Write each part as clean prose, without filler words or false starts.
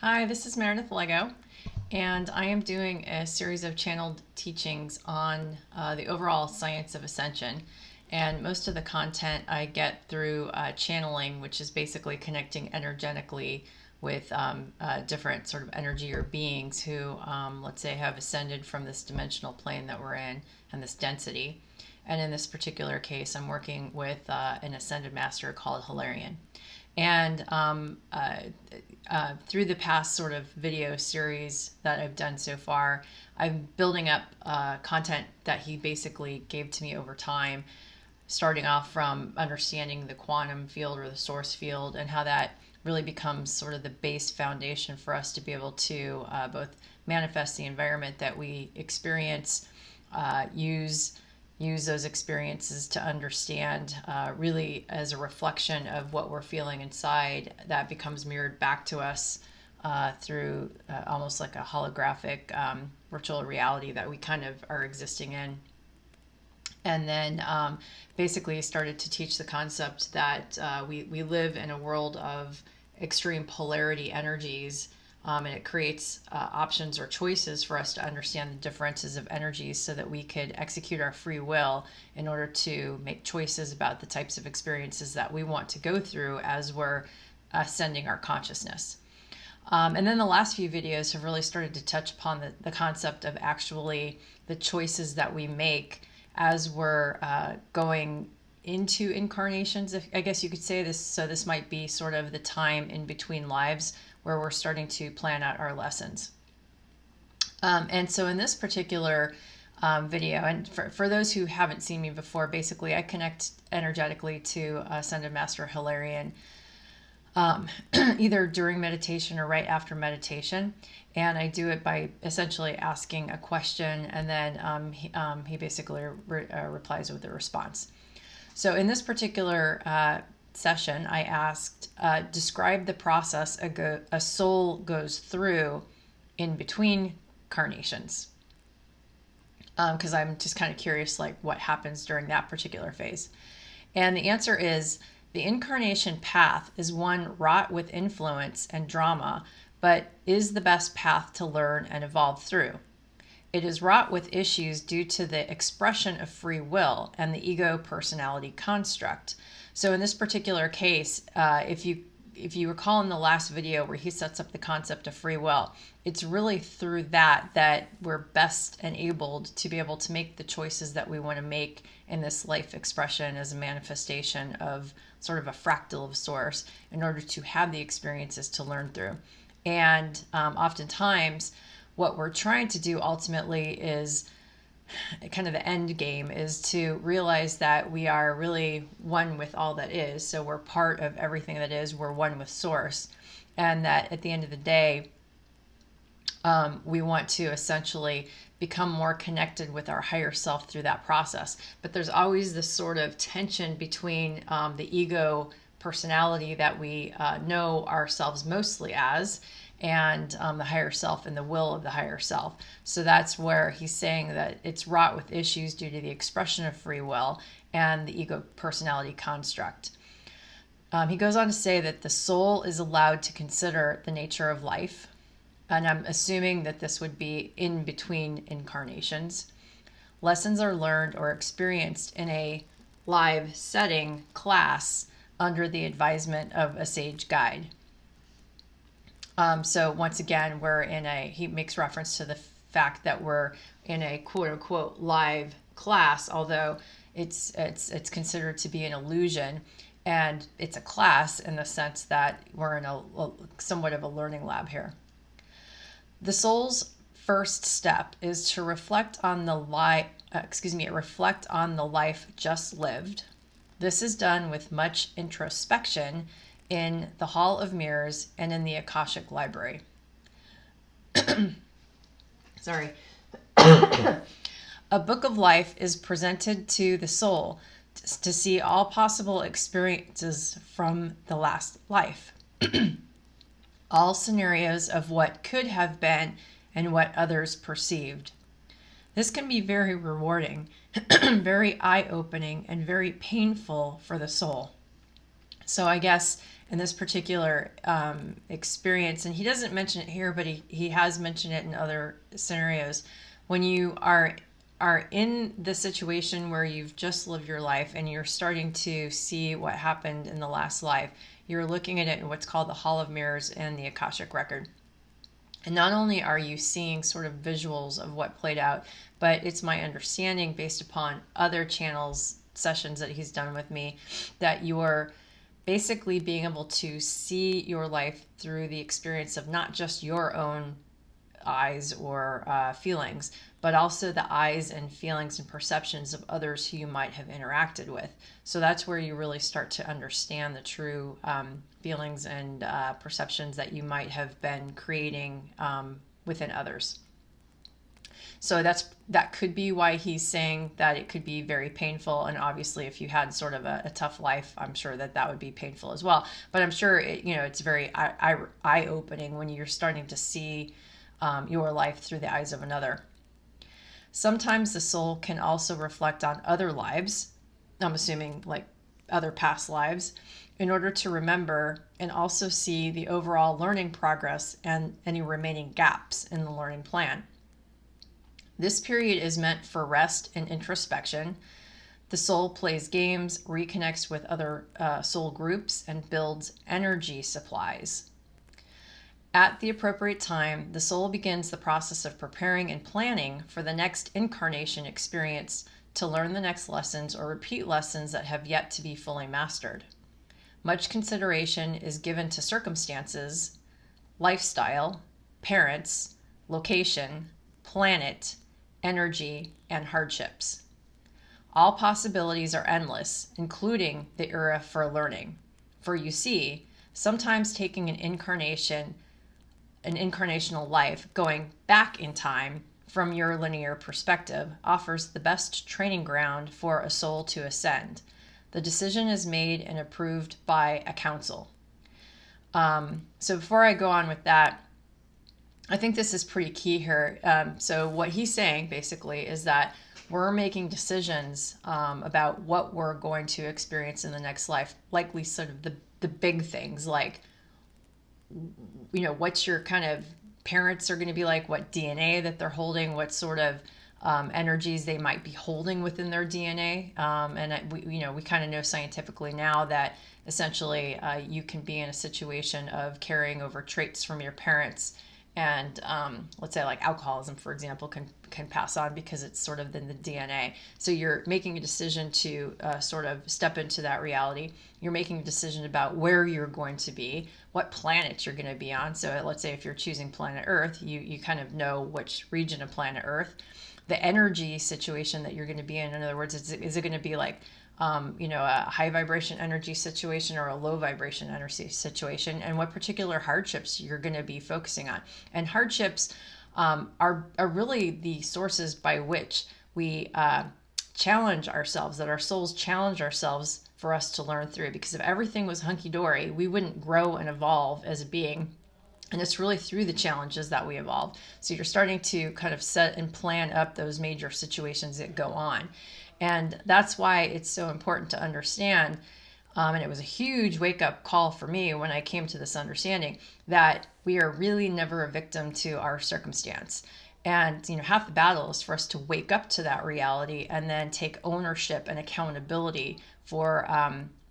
Hi, this is Meredith Lego, and I am doing a series of channeled teachings on the overall science of Ascension. And most of the content I get through channeling, which is basically connecting energetically with different sort of energy or beings who, let's say, have ascended from this dimensional plane that we're in and this density. And in this particular case, I'm working with an ascended master called Hilarion. And through the past sort of video series that I've done so far, I'm building up content that he basically gave to me over time, starting off from understanding the quantum field or the source field and how that really becomes sort of the base foundation for us to be able to both manifest the environment that we experience, use those experiences to understand really as a reflection of what we're feeling inside that becomes mirrored back to us through almost like a holographic virtual reality that we kind of are existing in. And then basically started to teach the concept that we live in a world of extreme polarity energies, and it creates options or choices for us to understand the differences of energies so that we could execute our free will in order to make choices about the types of experiences that we want to go through as we're ascending our consciousness. And then the last few videos have really started to touch upon the concept of actually the choices that we make as we're going into incarnations, I guess you could say this. So this might be sort of the time in between lives where we're starting to plan out our lessons. And so in this particular video, and for those who haven't seen me before, basically I connect energetically to Ascended Master Hilarion either during meditation or right after meditation. And I do it by essentially asking a question, and then he basically replies with a response. So in this particular session, I asked, describe the process a soul goes through in between carnations. Because I'm just kind of curious, like what happens during that particular phase. And the answer is the incarnation path is one wrought with influence and drama, but is the best path to learn and evolve through. It is wrought with issues due to the expression of free will and the ego personality construct. So in this particular case, if you recall in the last video where he sets up the concept of free will, it's really through that we're best enabled to be able to make the choices that we want to make in this life expression as a manifestation of sort of a fractal of source in order to have the experiences to learn through. And oftentimes what we're trying to do ultimately is kind of the end game is to realize that we are really one with all that is. So we're part of everything that is. We're one with source. And that at the end of the day, we want to essentially become more connected with our higher self through that process. But there's always this sort of tension between the ego personality that we know ourselves mostly as, and the higher self and the will of the higher self. So that's where he's saying that it's wrought with issues due to the expression of free will and the ego personality construct. He goes on to say that the soul is allowed to consider the nature of life, and I'm assuming that this would be in between incarnations. Lessons are learned or experienced in a live setting class under the advisement of a sage guide. So once again, he makes reference to the fact that we're in a quote unquote live class, although it's considered to be an illusion, and it's a class in the sense that we're in a somewhat of a learning lab here. The soul's first step is to reflect on the life just lived. This is done with much introspection in the Hall of Mirrors and in the Akashic Library. Sorry. A book of life is presented to the soul to see all possible experiences from the last life. All scenarios of what could have been and what others perceived. This can be very rewarding, very eye-opening, and very painful for the soul. So I guess in this particular experience, and he doesn't mention it here, but he has mentioned it in other scenarios. When you are in the situation where you've just lived your life and you're starting to see what happened in the last life, you're looking at it in what's called the Hall of Mirrors and the Akashic Record. And not only are you seeing sort of visuals of what played out, but it's my understanding based upon other channels, sessions that he's done with me, that you're basically being able to see your life through the experience of not just your own eyes or feelings, but also the eyes and feelings and perceptions of others who you might have interacted with. So that's where you really start to understand the true feelings and perceptions that you might have been creating within others. So that could be why he's saying that it could be very painful. And obviously, if you had sort of a tough life, I'm sure that would be painful as well. But I'm sure it's very eye-opening when you're starting to see your life through the eyes of another. Sometimes the soul can also reflect on other lives, I'm assuming like other past lives, in order to remember and also see the overall learning progress and any remaining gaps in the learning plan. This period is meant for rest and introspection. The soul plays games, reconnects with other soul groups, and builds energy supplies. At the appropriate time, the soul begins the process of preparing and planning for the next incarnation experience to learn the next lessons or repeat lessons that have yet to be fully mastered. Much consideration is given to circumstances, lifestyle, parents, location, planet, energy, and hardships. All possibilities are endless, including the era for learning. For you see, sometimes taking an incarnational life, going back in time from your linear perspective, offers the best training ground for a soul to ascend. The decision is made and approved by a council. So before I go on with that, I think this is pretty key here. So what he's saying basically is that we're making decisions about what we're going to experience in the next life, likely sort of the big things like, what your kind of parents are going to be like, what DNA that they're holding, what sort of energies they might be holding within their DNA. We kind of know scientifically now that essentially you can be in a situation of carrying over traits from your parents. And let's say like alcoholism, for example, can pass on because it's sort of in the DNA. So you're making a decision to sort of step into that reality. You're making a decision about where you're going to be, what planet you're going to be on. So let's say if you're choosing planet Earth, you kind of know which region of planet Earth. The energy situation that you're going to be in other words, is it going to be like a high vibration energy situation or a low vibration energy situation, and what particular hardships you're going to be focusing on. And hardships are really the sources by which we challenge ourselves, that our souls challenge ourselves for us to learn through. Because if everything was hunky-dory, we wouldn't grow and evolve as a being. And it's really through the challenges that we evolve. So you're starting to kind of set and plan up those major situations that go on. And that's why it's so important to understand, and it was a huge wake-up call for me when I came to this understanding, that we are really never a victim to our circumstance. And half the battle is for us to wake up to that reality and then take ownership and accountability for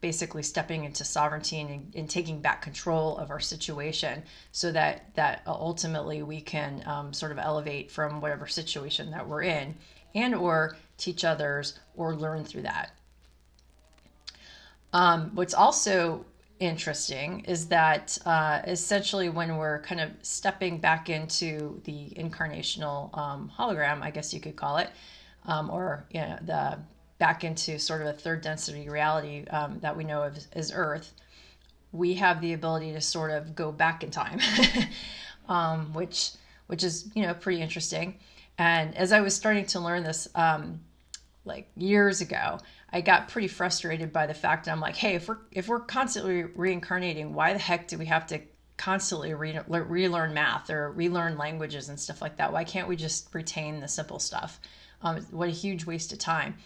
basically stepping into sovereignty and taking back control of our situation, so that ultimately we can sort of elevate from whatever situation that we're in, and or teach others or learn through that. What's also interesting is that essentially when we're kind of stepping back into the incarnational hologram, I guess you could call it, or the back into sort of a third density reality that we know of as Earth, we have the ability to sort of go back in time, which is pretty interesting. And as I was starting to learn this like years ago, I got pretty frustrated by the fact that I'm like, hey, if we're constantly reincarnating, why the heck do we have to constantly relearn math or relearn languages and stuff like that? Why can't we just retain the simple stuff? What a huge waste of time.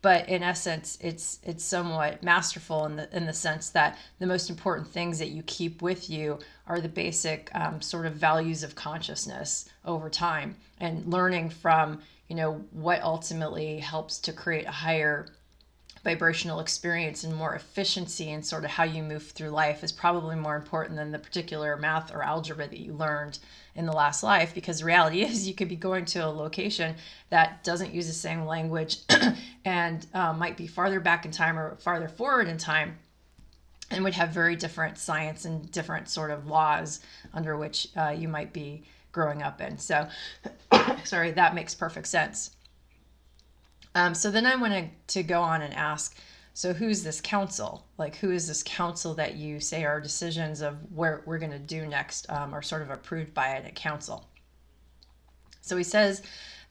But in essence, it's somewhat masterful in the sense that the most important things that you keep with you are the basic sort of values of consciousness over time, and learning from, you know, what ultimately helps to create a higher vibrational experience and more efficiency in sort of how you move through life is probably more important than the particular math or algebra that you learned in the last life. Because the reality is you could be going to a location that doesn't use the same language and might be farther back in time or farther forward in time, and would have very different science and different sort of laws under which you might be growing up in. So sorry, that makes perfect sense. So then I wanted to go on and ask, so who's this council? Like, who is this council that you say our decisions of where we're going to do next are sort of approved by a council? So he says,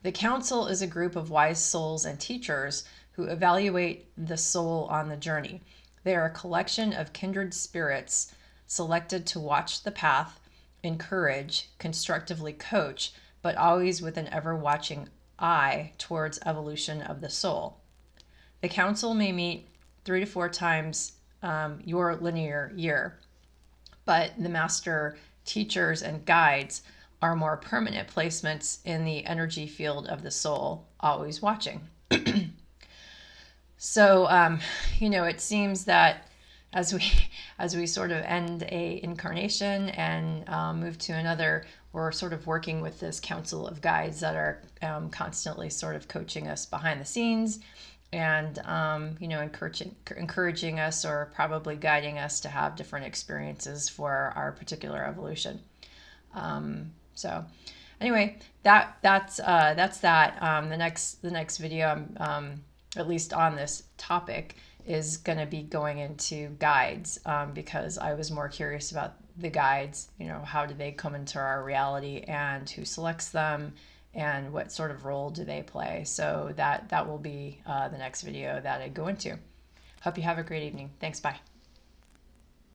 the council is a group of wise souls and teachers who evaluate the soul on the journey. They are a collection of kindred spirits selected to watch the path, encourage, constructively coach, but always with an ever-watching eye towards evolution of the soul. The council may meet 3 to 4 times your linear year, but the master teachers and guides are more permanent placements in the energy field of the soul, always watching. So, you know, it seems that as we sort of end a incarnation and move to another, we're sort of working with this council of guides that are constantly sort of coaching us behind the scenes and you know, encouraging us or probably guiding us to have different experiences for our particular evolution. So anyway, that's that. The next video, at least on this topic, is going to be going into guides, because I was more curious about the guides. You know, how do they come into our reality, and who selects them, and what sort of role do they play? So that will be the next video that I go into. Hope you have a great evening. Thanks. Bye.